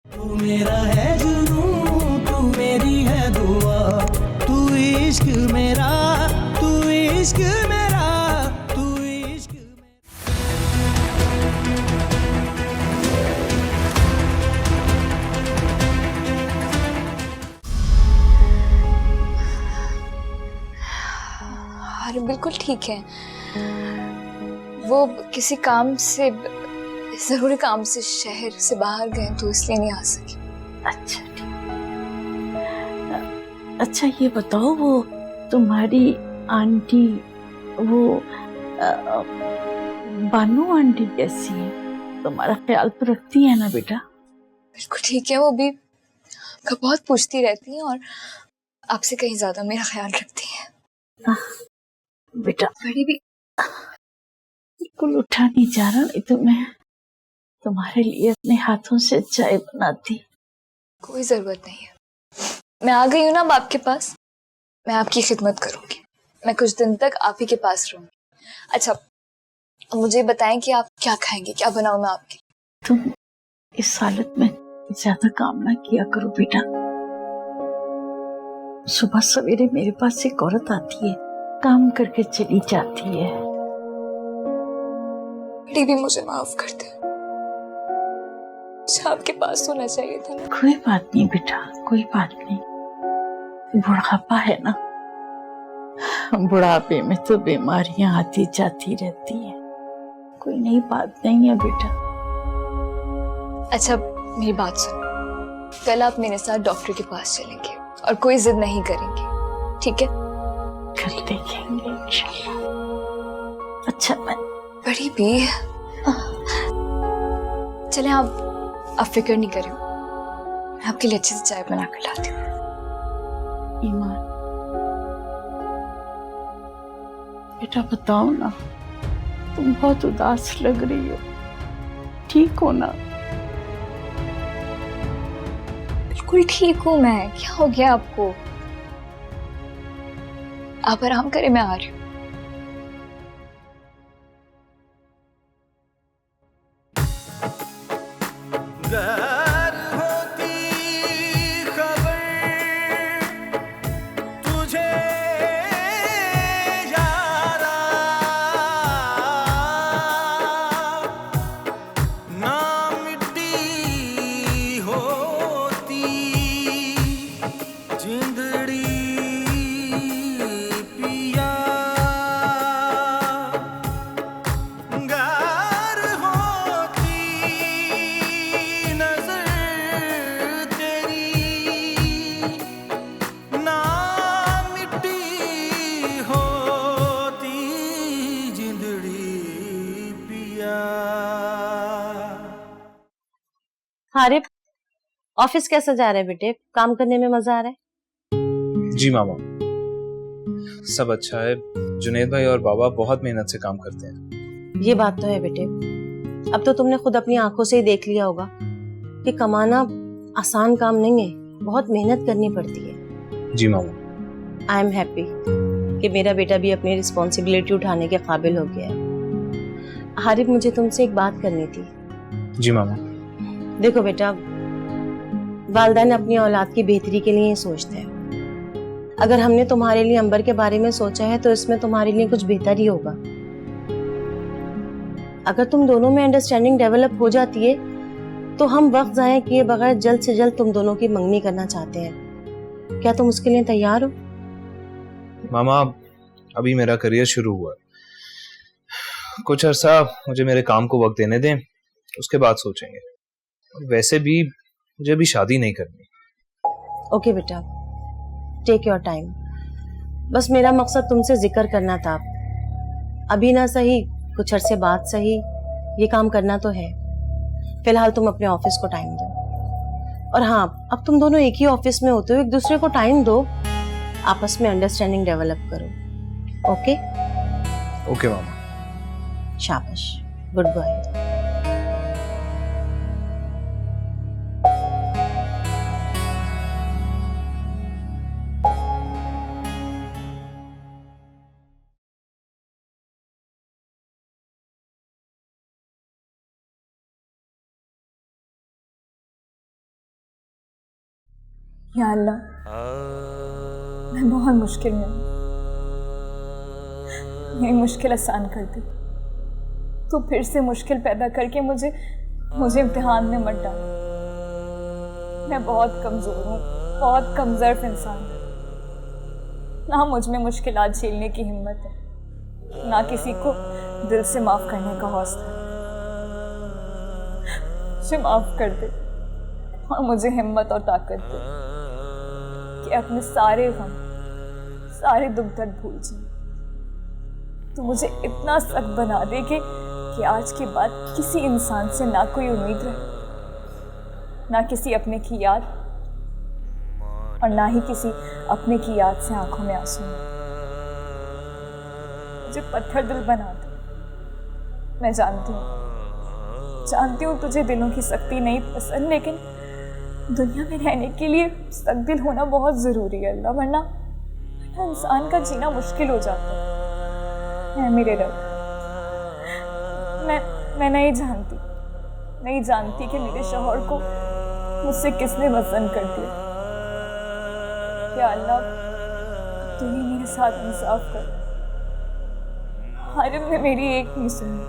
तू मेरा है जुनून, तू मेरी है दुआ, तू इश्क मेरा, तू इश्क मेरा, तू इश्क मेरा। अरे बिल्कुल ठीक है। वो किसी काम से, जरूरी काम से शहर से बाहर गए तो इसलिए नहीं आ सके। अच्छा ठीक। अच्छा ये बताओ, वो तुम्हारी आंटी, वो बानू आंटी कैसी है? तुम्हारा ख्याल तो रखती है ना बेटा? बिल्कुल ठीक है, वो भी बहुत पूछती रहती है और आपसे कहीं ज्यादा मेरा ख्याल रखती है। बेटा बड़ी भी बिल्कुल उठा नहीं जा रहा, नहीं तो मैं तुम्हारे लिए अपने हाथों से चाय बनाती। कोई जरूरत नहीं है, मैं आ गई हूँ ना अब आपके पास, मैं आपकी खिदमत करूंगी। मैं कुछ दिन तक आप ही के पास रहूंगी। अच्छा, अब मुझे बताएं कि आप क्या खाएंगे, क्या बनाऊं मैं आपके? तुम इस हालत में ज्यादा काम ना किया करो बेटा। सुबह सवेरे मेरे पास एक औरत आती है, काम करके चली जाती है। बड़ी भी मुझे माफ कर दे, मुझे आपके पास होना चाहिए था ना। कोई बात नहीं बेटा, कोई बात नहीं। बुढ़ापा है ना, बुढ़ापे में तो बीमारियां आती जाती रहती है, कोई नई बात नहीं है बेटा। अच्छा मेरी बात सुनो, कल आप मेरे साथ डॉक्टर के पास चलेंगे और कोई जिद नहीं करेंगे, ठीक है? कल देखेंगे इंशाल्लाह। अच्छा मैं बड़ी भी चले, आप फिक्र नहीं करें, मैं आपके लिए अच्छे से चाय बना कर लाती हूँ। ईमान, बेटा बताओ ना, तुम बहुत उदास लग रही हो, ठीक हो ना? बिल्कुल ठीक हूँ मैं, क्या हो गया आपको? आप आराम करें, मैं आ रही हूँ। गर होती खबर तुझे यारा, ना मिट्टी होती जिंदड़ी पिया, गार होती नजर तेरी, ना मिट्टी होती जिंदड़ी पिया। हारिफ, ऑफिस कैसा जा रहा है बेटे? काम करने में मजा आ रहा है? जी मामा, सब अच्छा है। जुनेद भाई और बाबा बहुत मेहनत से काम करते हैं। ये बात तो है बेटे। अब तो तुमने खुद अपनी आंखों से ही देख लिया होगा कि कमाना आसान काम नहीं है, बहुत मेहनत करनी पड़ती है। जी मामा। आई एम हैप्पी कि मेरा बेटा भी अपनी रिस्पॉन्सिबिलिटी उठाने के काबिल हो गया है। हारिफ, मुझे तुमसे एक बात करनी थी। जी मामा। देखो बेटा, वालिदैन अपनी औलाद की बेहतरी के लिए सोचते हैं। अगर हमने तुम्हारे लिए अंबर के बारे में सोचा है तो इसमें तुम्हारे लिए कुछ बेहतर ही होगा। अगर तुम दोनों में अंडरस्टैंडिंग डेवलप हो जाती है तो हम वक्त जाया किए बगैर जल्द से जल्द तुम दोनों की मंगनी करना चाहते हैं। क्या तुम उसके लिए तैयार हो? मामा, अभी मेरा करियर शुरू हुआ है, कुछ अरसा मुझे मेरे काम को वक्त देने दें, उसके बाद सोचेंगे। वैसे भी मुझे अभी शादी नहीं करनी। ओके बेटा, टेक योर टाइम। बस मेरा मकसद तुमसे जिक्र करना था। अभी ना सही, कुछ अरसे बाद सही, ये काम करना तो है। फिलहाल तुम अपने ऑफिस को टाइम दो। और हाँ, अब तुम दोनों एक ही ऑफिस में होते हो, एक दूसरे को टाइम दो, आपस में अंडरस्टैंडिंग डेवलप करो। ओके? ओके मामा। शाबाश, गुड बॉय। या अल्लाह, मैं बहुत मुश्किल में हूँ, मेरी मुश्किल आसान कर दी। तो फिर से मुश्किल पैदा करके मुझे इम्तिहान में मत डाल। मैं बहुत कमज़ोर हूँ, बहुत कमज़र्फ इंसान हूँ। ना मुझ में मुश्किलात झेलने की हिम्मत है, ना किसी को दिल से माफ़ करने का हौसला। मुझे माफ़ कर दे और मुझे हिम्मत और ताकत दे कि अपने सारे गम, सारे दुख दर्द भूल जाऊं। तो मुझे इतना सख्त बना दे कि आज के बाद किसी इंसान से ना कोई उम्मीद रहे, ना किसी अपने की याद, और ना ही किसी अपने की याद से आंखों में आंसू। मुझे पत्थर दिल बना दे। मैं जानती हूँ तुझे दिलों की सख्ती नहीं पसंद, लेकिन दुनिया में रहने के लिए सख्त दिल होना बहुत ज़रूरी है अल्लाह, वरना इंसान का जीना मुश्किल हो जाता है। मेरे रब, मैं नहीं जानती कि मेरे शौहर को मुझसे किसने पसंद कर दिया। या अल्लाह, तू ही मेरे साथ इंसाफ कर। हारिम ने मेरी एक नहीं सुनी।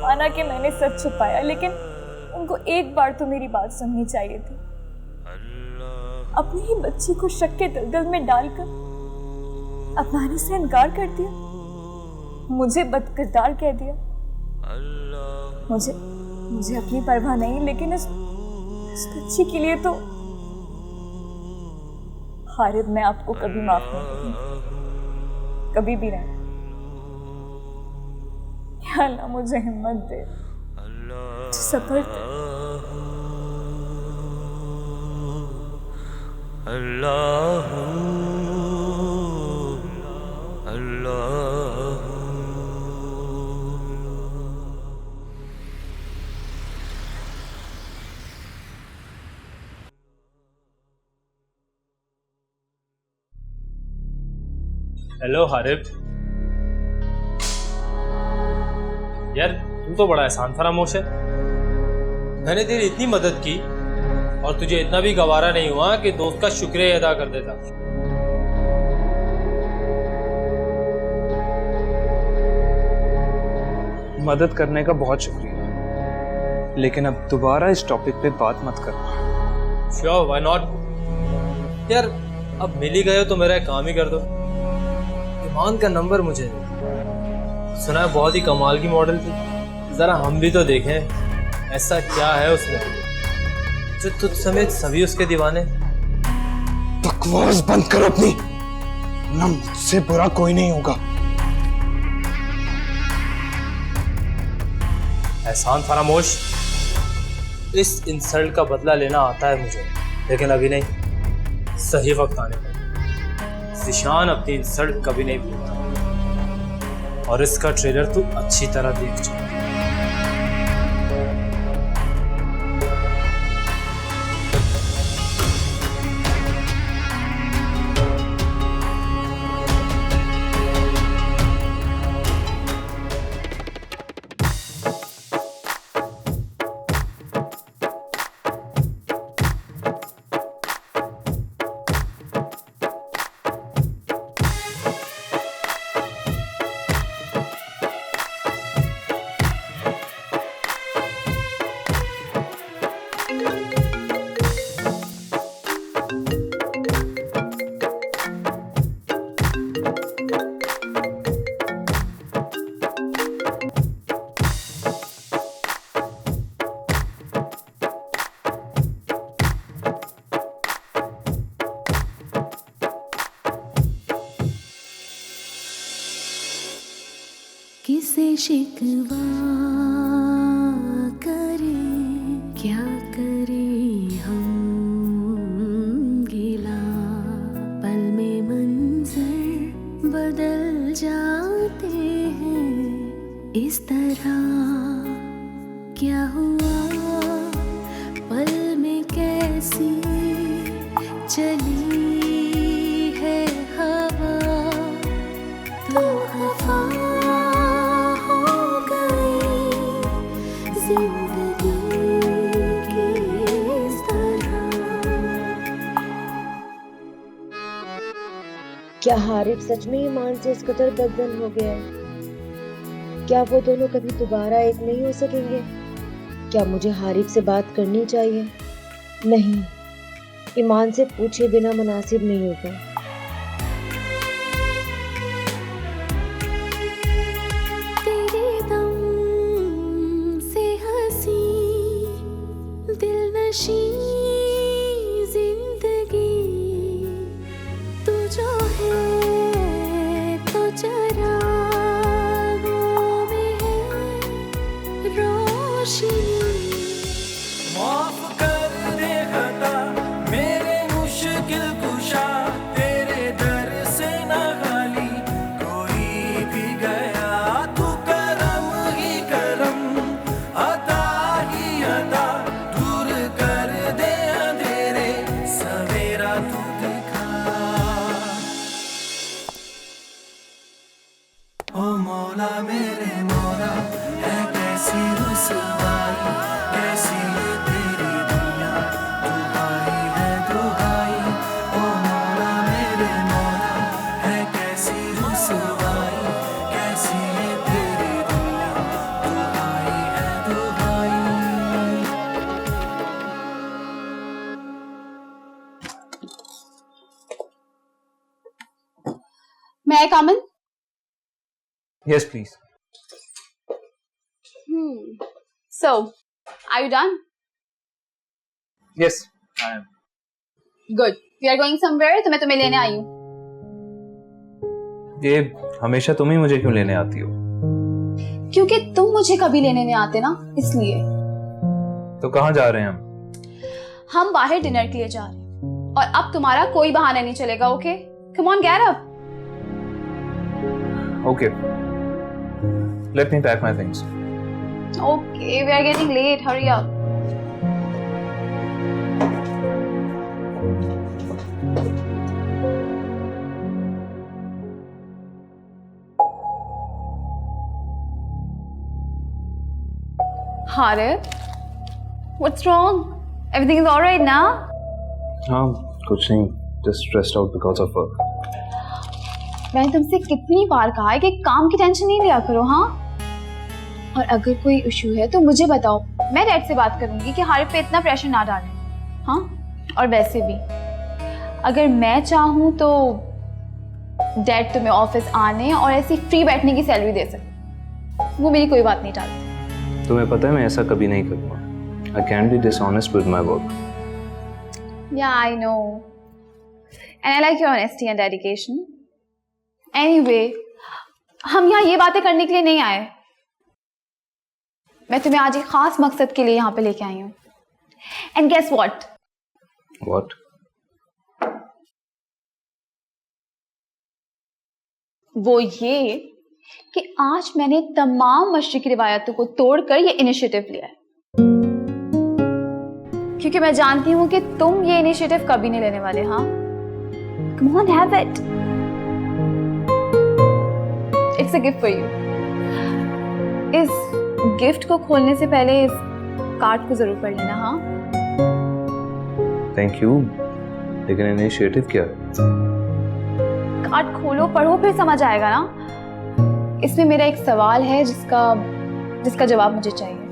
माना कि मैंने सच छुपाया, लेकिन उनको एक बार तो मेरी बात सुननी चाहिए थी। अपनी ही बच्ची को शक के दलदल में डालकर अपनाने से इनकार कर दिया, मुझे बदकिरदार कह दिया। मुझे अपनी परवाह नहीं, लेकिन इस बच्ची के लिए तो हारिब, मैं आपको कभी माफ नहीं करूंगी, कभी भी नहीं। या अल्लाह, मुझे हिम्मत दे, सब्र दे। अल्लाह अल्लाह। हेलो हारिब, यार तू तो बड़ा एहसान फरामोश है। मैंने तेरी इतनी मदद की और तुझे इतना भी गवारा नहीं हुआ कि दोस्त का शुक्रिया अदा कर देता। मदद करने का बहुत शुक्रिया, लेकिन अब दोबारा इस टॉपिक पे बात मत करना। Sure, why not. यार अब मिल ही गए हो तो मेरा एक काम ही कर दो। ईमान का नंबर मुझे दे। सुना है बहुत ही कमाल की मॉडल थी, जरा हम भी तो देखें ऐसा क्या है उसमें जो तुझ समेत सभी उसके दीवाने। बकवास बंद कर अपनी, ना मुझसे बुरा कोई नहीं होगा। एहसान फरामोश, इस इंसल्ट का बदला लेना आता है मुझे, लेकिन अभी नहीं, सही वक्त आने पर। ज़िशान अपनी इंसल्ट कभी नहीं भूलता, और इसका ट्रेलर तू अच्छी तरह देख चुका। किसे शिकवा करे, क्या करे हम गिला, पल में मंजर बदल जाते हैं इस तरह। क्या हुआ पल में कैसी चली है हवा, तो खफा जिंदगी की इस तरह। क्या हारिफ सच में ईमान से इस कदर बदजन हो गया है? क्या वो दोनों कभी दोबारा एक नहीं हो सकेंगे? क्या मुझे हारिफ से बात करनी चाहिए? नहीं, ईमान से पूछे बिना मुनासिब नहीं होगा। तेरे दम से हंसी दिलनशी जिंदगी तू जो है तो चरागों में है रोशनी। माफ कर दे खता मेरे मुश्किल कुशा, तेरे दर से न खाली कोई भी गया। तू करम ही करम, अता ही अता, दूर कर दे अंधेरे सवेरा तू दिखा। ओ मौला मेरे मौला, है कैसी रुसवाई, कैसी ये तेरी दुनिया, दुहाई है दुहाई। ओ मौला मेरे मौला, है कैसी रुसवाई, कैसी ये तेरी दुनिया, दुहाई है दुहाई। May I come in? Yes, please. So, are you done? Yes, I am. Good. We are going somewhere, तो मैं तुम्हें लेने आई हूँ। ये हमेशा तुम ही मुझे क्यों लेने आती हो? क्योंकि तुम मुझे कभी लेने नहीं आते ना, इसलिए। तो कहाँ जा रहे हैं हम? हम बाहर डिनर के लिए जा रहे हैं और अब तुम्हारा कोई बहाना नहीं चलेगा, okay? Come on, get up. Okay. Let me pack my things. Okay, we are getting late. Hurry up. Harith, what's wrong? Everything is all right now? हाँ, कुछ नहीं. Just stressed out because of work. मैंने तुमसे कितनी बार कहा है कि काम की टेंशन नहीं लिया करो, हाँ? और अगर कोई इशू है तो मुझे बताओ, मैं डैड से बात करूंगी कि हारिफ पे इतना प्रेशर ना डालें, हाँ? और वैसे भी अगर मैं चाहूँ तो डैड तुम्हें ऑफिस आने और ऐसी फ्री बैठने की सैलरी दे सकते, वो मेरी कोई बात नहीं टालते। तुम्हें पता है मैं ऐसा कभी नहीं करूँगा. I can't be dishonest with my work. Yeah, I know. And I like your honesty and dedication. Anyway, हम यहाँ ये बातें करने के लिए नहीं आए. मैं तुम्हें आज एक खास मकसद के लिए यहाँ पे लेके आई हूँ. And guess what? What? वो ये कि आज मैंने तमाम मशरिकी रिवायतों को तोड़कर ये इनिशिएटिव लिया है, क्योंकि मैं जानती हूँ कि तुम ये इनिशिएटिव कभी नहीं लेने वाले, हाँ? Come on, have it. It's a gift for you. इस गिफ्ट को खोलने से पहले इस कार्ड को जरूर पढ़ लेना, हाँ? Thank you. लेकिन इनिशिएटिव क्या है? कार्ड खोलो, पढ़ो, फिर समझ आएगा ना। इसमें मेरा एक सवाल है जिसका जवाब मुझे चाहिए।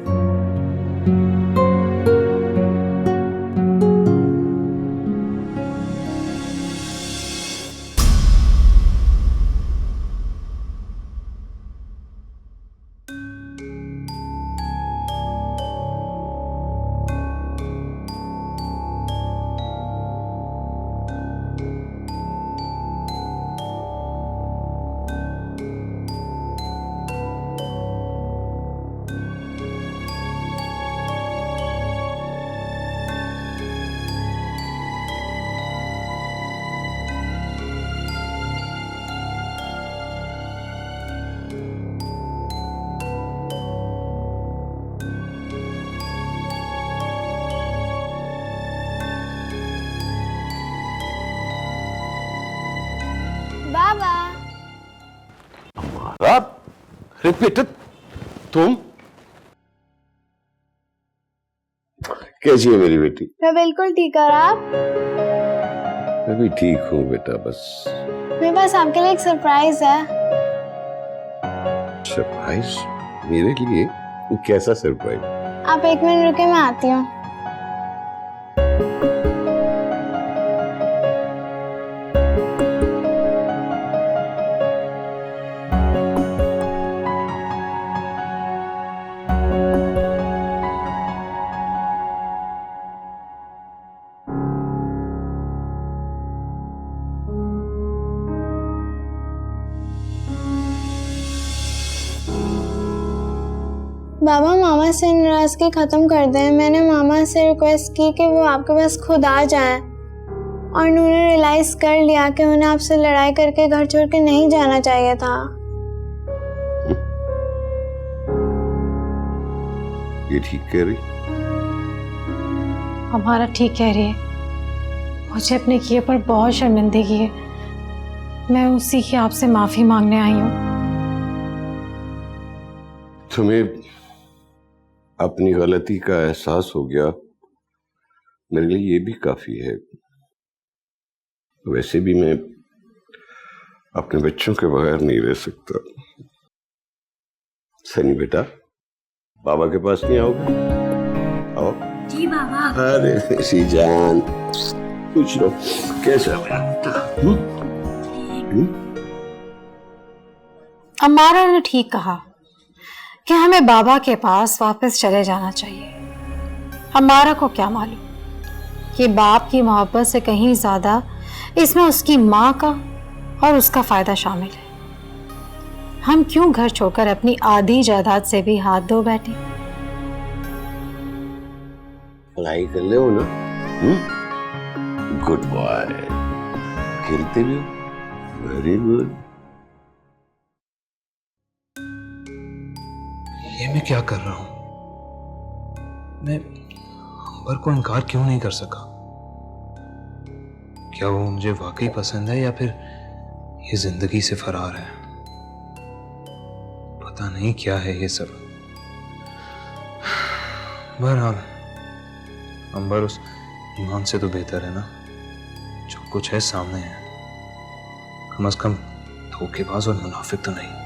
बेटा तुम कैसी है मेरी बेटी? मैं बिल्कुल ठीक। और आप? मैं भी ठीक हूँ बेटा, बस मेरे पास आपके लिए एक सरप्राइज है। सरप्राइज? मेरे लिए? कैसा सरप्राइज? आप 1 मिनट रुके, मैं आती हूँ। बाबा, मामा से नाराजगी खत्म कर दें। मैंने मामा से रिक्वेस्ट की कि वो आपके पास खुद आ जाएं, और उन्होंने रियलाइज कर लिया कि उन्हें आपसे लड़ाई करके घर छोड़ के नहीं जाना चाहिए था। ये ठीक कह रही? हमारा ठीक कह रही है। मुझे अपने किए पर बहुत शर्मिंदगी है। मैं उसी की आपसे माफी मांगने आई हूँ। तुम्हें अपनी गलती का एहसास हो गया, मेरे लिए ये भी काफी है। वैसे भी मैं अपने बच्चों के बगैर नहीं रह सकता। सनी बेटा, बाबा के पास नहीं आओगे? आओ। जी बाबा। अरे मेरी जान, पूछ लो कैसा है? अम्मारा ने ठीक कहा कि हमें बाबा के पास वापस चले जाना चाहिए। हमारा को क्या मालूम कि बाप की मोहब्बत से कहीं ज्यादा इसमें उसकी माँ का और उसका फायदा शामिल है। हम क्यों घर छोड़कर अपनी आधी जायदाद से भी हाथ धो बैठे? पढ़ाई कर ले हो ना? Good boy. खेलते भी हो? Very good. ये मैं क्या कर रहा हूं? मैं अंबर को इनकार क्यों नहीं कर सका? क्या वो मुझे वाकई पसंद है या फिर ये जिंदगी से फरार है? पता नहीं क्या है ये सब। बहरहाल अंबर उस ईमान से तो बेहतर है ना, जो कुछ है सामने है। कम से कम धोखेबाज और मुनाफिक तो नहीं।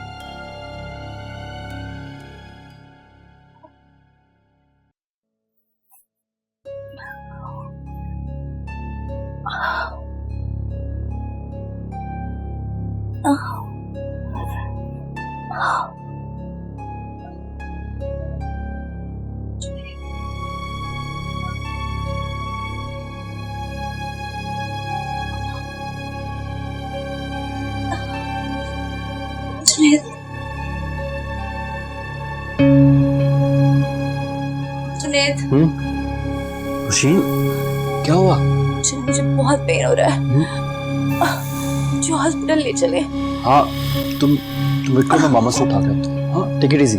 जुनैद, खुशी, क्या हुआ? मुझे बहुत पेन हो रहा है। जो हॉस्पिटल ले चले। हाँ, तुम रुको, मैं मामा से उठा के आता हूँ। हाँ, टेक इट इजी।